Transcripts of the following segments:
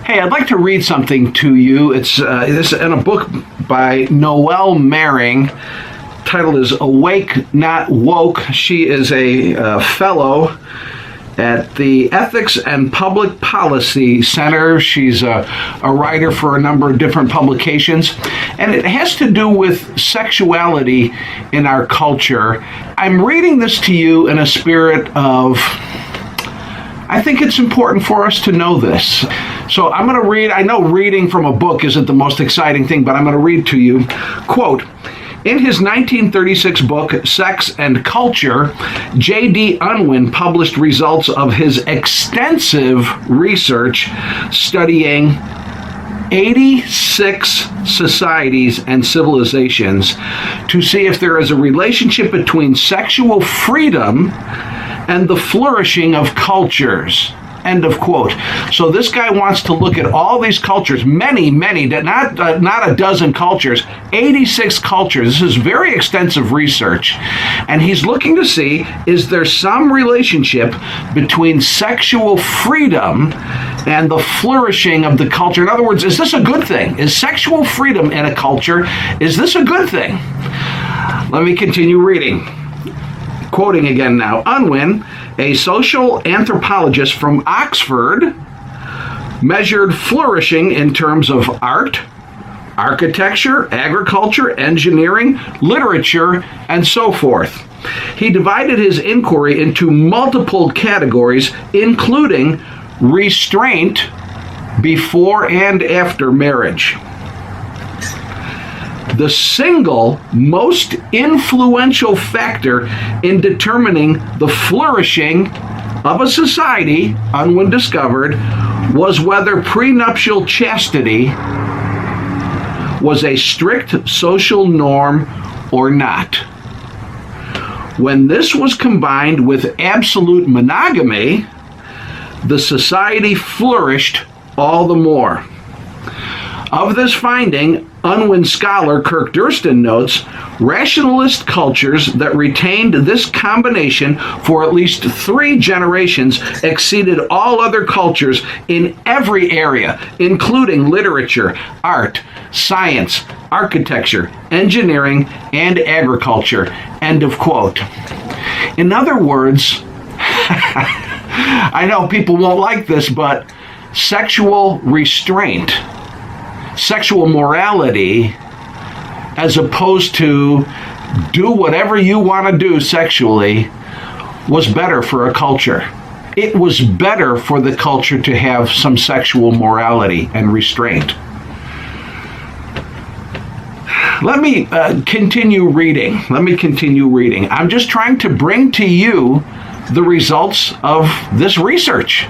Hey, I'd like to read something to you. It's this in a book by Noelle Mering. Title is Awake, Not Woke. She is a fellow at the Ethics and Public Policy Center. She's a writer for a number of different publications, and it has to do with sexuality in our culture. I'm reading this to you in a spirit of, I think it's important for us to know this. So I'm going to read, I know reading from a book isn't the most exciting thing, but I'm going to read to you, quote, in his 1936 book, Sex and Culture, J.D. Unwin published results of his extensive research studying 86 societies and civilizations to see if there is a relationship between sexual freedom and the flourishing of cultures. End of quote. So this guy wants to look at all these cultures, many, not a dozen cultures, 86 cultures. This is very extensive research. And he's looking to see, is there some relationship between sexual freedom and the flourishing of the culture? In other words, is this a good thing? Is sexual freedom in a culture, is this a good thing? Let me continue reading. Quoting again now, Unwin, a social anthropologist from Oxford, measured flourishing in terms of art, architecture, agriculture, engineering, literature, and so forth. He divided his inquiry into multiple categories, including restraint before and after marriage. The single most influential factor in determining the flourishing of a society, Unwin discovered, was whether prenuptial chastity was a strict social norm or not. When this was combined with absolute monogamy, the society flourished all the more. Of this finding, Unwin scholar Kirk Durston notes, rationalist cultures that retained this combination for at least 3 generations exceeded all other cultures in every area, including literature, art, science, architecture, engineering, and agriculture. End of quote. In other words, I know people won't like this, but sexual restraint, sexual morality, as opposed to do whatever you want to do sexually, was better for a culture. It was better for the culture to have some sexual morality and restraint. Let me continue reading. I'm just trying to bring to you the results of this research.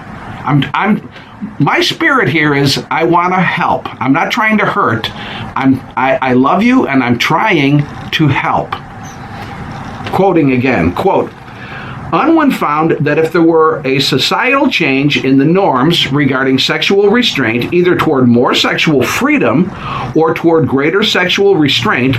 My spirit here is I want to help. I'm not trying to hurt. I love you, and I'm trying to help. Quoting again, quote, Unwin found that if there were a societal change in the norms regarding sexual restraint, either toward more sexual freedom or toward greater sexual restraint,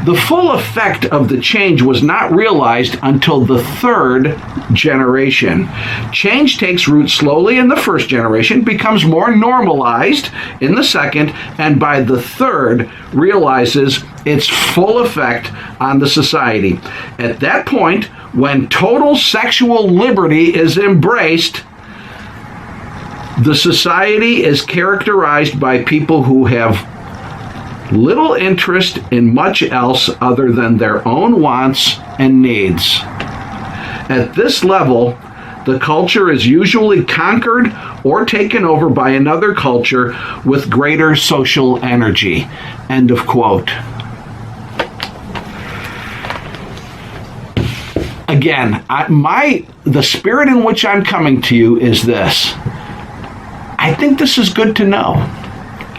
the full effect of the change was not realized until the 3rd generation. Change takes root slowly in the 1st generation, becomes more normalized in the 2nd, and by the 3rd realizes its full effect on the society. At that point, when total sexual liberty is embraced, the society is characterized by people who have little interest in much else other than their own wants and needs. At this level, the culture is usually conquered or taken over by another culture with greater social energy. End of quote. Again, the spirit in which I'm coming to you is this. I think this is good to know.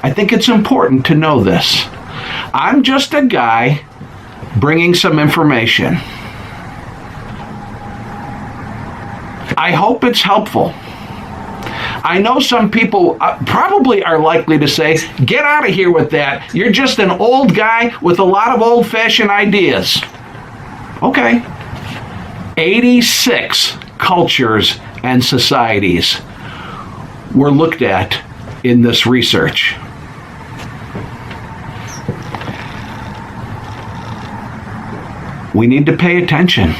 I think it's important to know this. I'm just a guy bringing some information. I hope it's helpful. I know some people probably are likely to say, get out of here with that. You're just an old guy with a lot of old-fashioned ideas. Okay. 86 cultures and societies were looked at in this research. We need to pay attention.